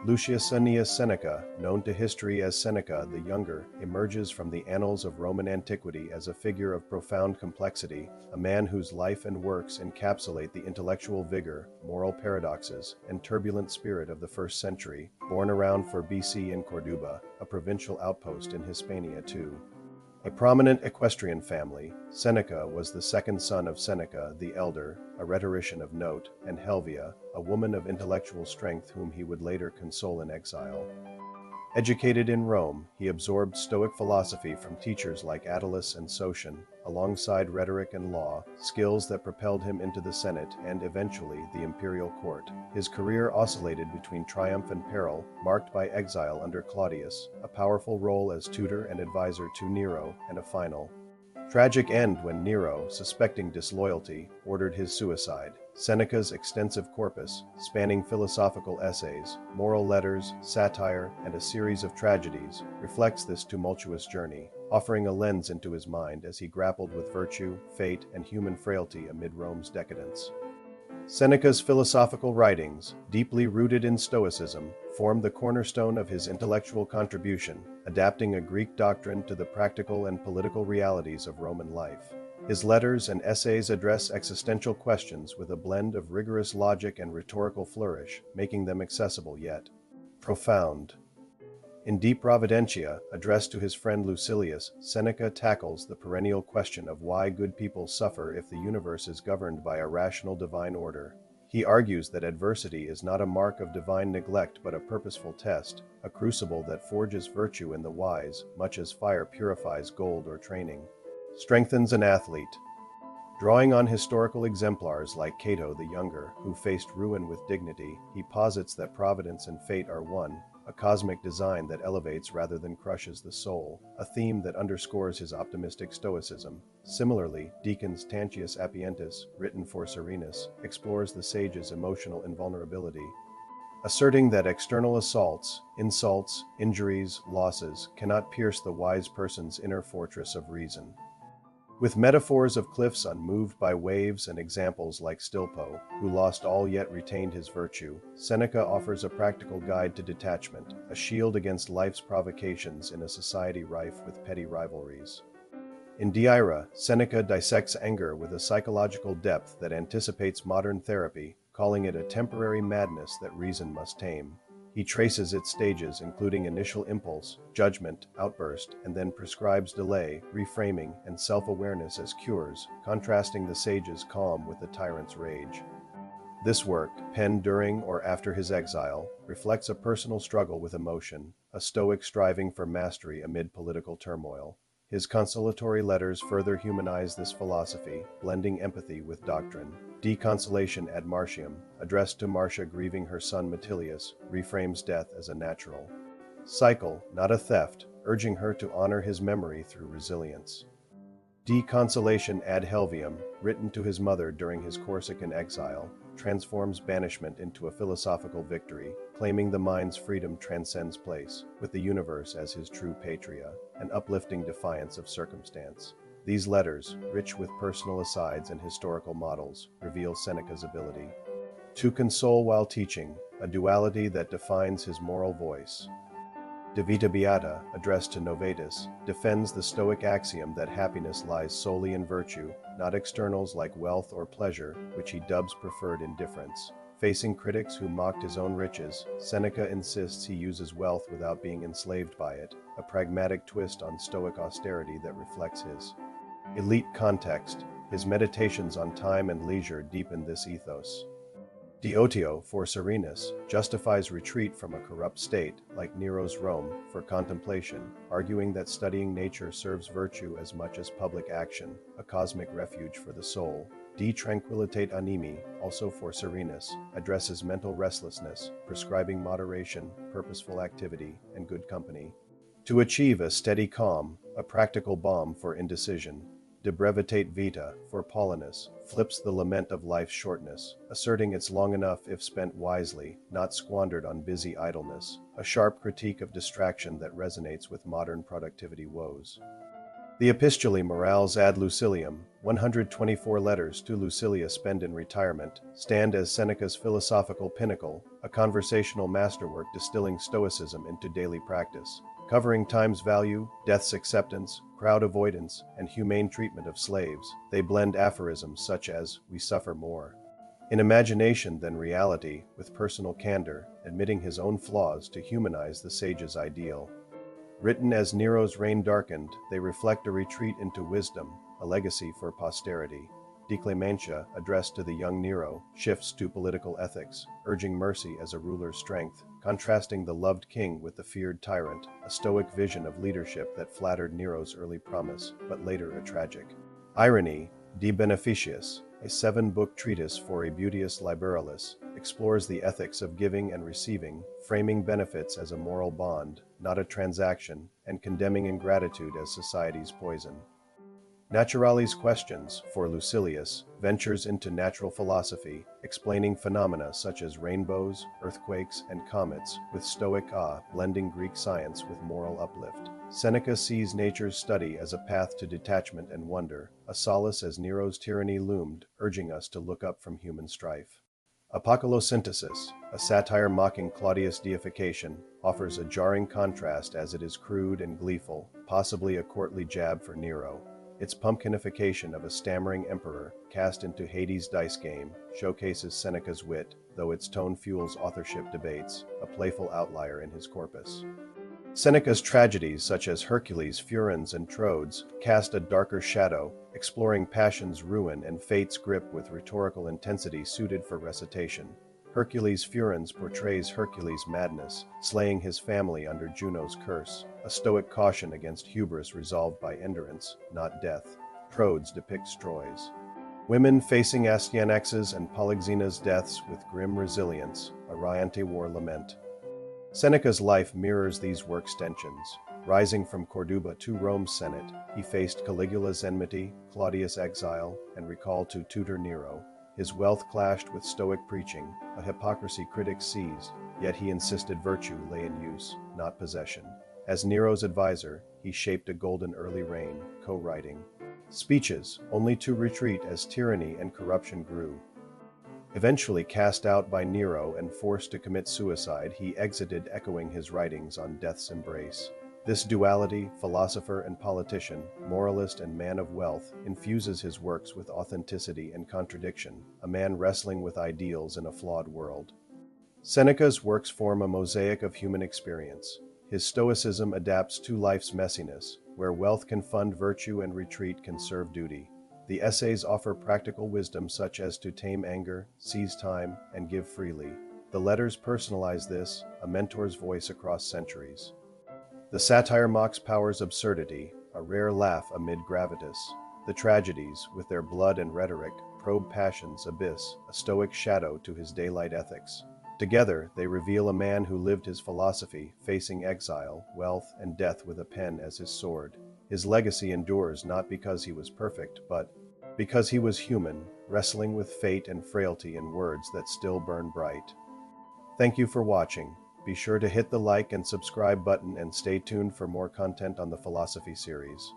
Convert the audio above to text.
Lucius Annaeus Seneca, known to history as Seneca the Younger, emerges from the annals of Roman antiquity as a figure of profound complexity, a man whose life and works encapsulate the intellectual vigor, moral paradoxes, and turbulent spirit of the first century, born around 4 BC in Corduba, a provincial outpost in Hispania too. A prominent equestrian family, Seneca was the second son of Seneca the Elder, a rhetorician of note, and Helvia, a woman of intellectual strength whom he would later console in exile. Educated in Rome, he absorbed Stoic philosophy from teachers like Attalus and Sotion, alongside rhetoric and law, skills that propelled him into the Senate and eventually the imperial court. His career oscillated between triumph and peril, marked by exile under Claudius, a powerful role as tutor and advisor to Nero, and a final, tragic end when Nero, suspecting disloyalty, ordered his suicide. Seneca's extensive corpus, spanning philosophical essays, moral letters, satire, and a series of tragedies, reflects this tumultuous journey, offering a lens into his mind as he grappled with virtue, fate, and human frailty amid Rome's decadence. Seneca's philosophical writings, deeply rooted in Stoicism, form the cornerstone of his intellectual contribution, adapting a Greek doctrine to the practical and political realities of Roman life. His letters and essays address existential questions with a blend of rigorous logic and rhetorical flourish, making them accessible yet profound. In De Providentia, addressed to his friend Lucilius, Seneca tackles the perennial question of why good people suffer if the universe is governed by a rational divine order. He argues that adversity is not a mark of divine neglect but a purposeful test, a crucible that forges virtue in the wise, much as fire purifies gold or training. Strengthens an athlete. Drawing on historical exemplars like Cato the Younger, who faced ruin with dignity, he posits that providence and fate are one, a cosmic design that elevates rather than crushes the soul, a theme that underscores his optimistic stoicism. Similarly, Deacon's Tantius Apientis, written for Serenus, explores the sage's emotional invulnerability, asserting that external assaults, insults, injuries, losses cannot pierce the wise person's inner fortress of reason. With metaphors of cliffs unmoved by waves and examples like Stilpo, who lost all yet retained his virtue, Seneca offers a practical guide to detachment, a shield against life's provocations in a society rife with petty rivalries. In De Ira, Seneca dissects anger with a psychological depth that anticipates modern therapy, calling it a temporary madness that reason must tame. He traces its stages, including initial impulse, judgment, outburst, and then prescribes delay, reframing, and self-awareness as cures, contrasting the sage's calm with the tyrant's rage. This work, penned during or after his exile, reflects a personal struggle with emotion, a Stoic striving for mastery amid political turmoil. His consolatory letters further humanize this philosophy, blending empathy with doctrine. De Consolation ad Martiam, addressed to Marcia grieving her son Metilius, reframes death as a natural cycle, not a theft, urging her to honor his memory through resilience. De Consolation ad Helviam, written to his mother during his Corsican exile, transforms banishment into a philosophical victory, claiming the mind's freedom transcends place, with the universe as his true patria, an uplifting defiance of circumstance. These letters, rich with personal asides and historical models, reveal Seneca's ability to console while teaching, a duality that defines his moral voice. De Vita Beata, addressed to Novatus, defends the Stoic axiom that happiness lies solely in virtue, not externals like wealth or pleasure, which he dubs preferred indifference. Facing critics who mocked his own riches, Seneca insists he uses wealth without being enslaved by it, a pragmatic twist on Stoic austerity that reflects his elite context. His meditations on time and leisure deepen this ethos. Diotio, for Serenus, justifies retreat from a corrupt state, like Nero's Rome, for contemplation, arguing that studying nature serves virtue as much as public action, a cosmic refuge for the soul. De Tranquillitate Animi, also for Serenus, addresses mental restlessness, prescribing moderation, purposeful activity, and good company to achieve a steady calm, a practical balm for indecision. De Brevitate Vita, for Paulinus, flips the lament of life's shortness, asserting it's long enough if spent wisely, not squandered on busy idleness, a sharp critique of distraction that resonates with modern productivity woes. The Epistulae Morales ad Lucilium, 124 letters to Lucilius penned in retirement, stand as Seneca's philosophical pinnacle, a conversational masterwork distilling Stoicism into daily practice. Covering time's value, death's acceptance, crowd avoidance, and humane treatment of slaves, they blend aphorisms such as, "We suffer more in imagination than reality," with personal candor, admitting his own flaws to humanize the sage's ideal. Written as Nero's reign darkened, they reflect a retreat into wisdom, a legacy for posterity. Decadence, addressed to the young Nero, shifts to political ethics, urging mercy as a ruler's strength, contrasting the loved king with the feared tyrant, a Stoic vision of leadership that flattered Nero's early promise, but later a tragic. Irony, De Beneficiis, a 7-book treatise for a beauteous liberalis, explores the ethics of giving and receiving, framing benefits as a moral bond, not a transaction, and condemning ingratitude as society's poison. Naturalis Questions, for Lucilius, ventures into natural philosophy, explaining phenomena such as rainbows, earthquakes, and comets, with Stoic awe blending Greek science with moral uplift. Seneca sees nature's study as a path to detachment and wonder, a solace as Nero's tyranny loomed, urging us to look up from human strife. Apocolosynthesis, a satire mocking Claudius' deification, offers a jarring contrast as it is crude and gleeful, possibly a courtly jab for Nero. Its pumpkinification of a stammering emperor, cast into Hades' dice game, showcases Seneca's wit, though its tone fuels authorship debates, a playful outlier in his corpus. Seneca's tragedies, such as Hercules, Furens, and Troades, cast a darker shadow, exploring passion's ruin and fate's grip with rhetorical intensity suited for recitation. Hercules' Furens portrays Hercules' madness, slaying his family under Juno's curse, a Stoic caution against hubris resolved by endurance, not death. Troades depicts Troy's women facing Astyanax's and Polyxena's deaths with grim resilience, a Riante war lament. Seneca's life mirrors these works' tensions. Rising from Corduba to Rome's Senate, he faced Caligula's enmity, Claudius' exile, and recall to tutor Nero. His wealth clashed with Stoic preaching, a hypocrisy critics seized, yet he insisted virtue lay in use, not possession. As Nero's advisor, he shaped a golden early reign, co-writing speeches, only to retreat as tyranny and corruption grew. Eventually cast out by Nero and forced to commit suicide, he exited echoing his writings on death's embrace. This duality, philosopher and politician, moralist and man of wealth, infuses his works with authenticity and contradiction, a man wrestling with ideals in a flawed world. Seneca's works form a mosaic of human experience. His Stoicism adapts to life's messiness, where wealth can fund virtue and retreat can serve duty. The essays offer practical wisdom such as to tame anger, seize time, and give freely. The letters personalize this, a mentor's voice across centuries. The satire mocks power's absurdity, a rare laugh amid gravitas. The tragedies, with their blood and rhetoric, probe passion's abyss, a Stoic shadow to his daylight ethics. Together, they reveal a man who lived his philosophy, facing exile, wealth, and death with a pen as his sword. His legacy endures not because he was perfect, but because he was human, wrestling with fate and frailty in words that still burn bright. Thank you for watching. Be sure to hit the like and subscribe button and stay tuned for more content on the philosophy series.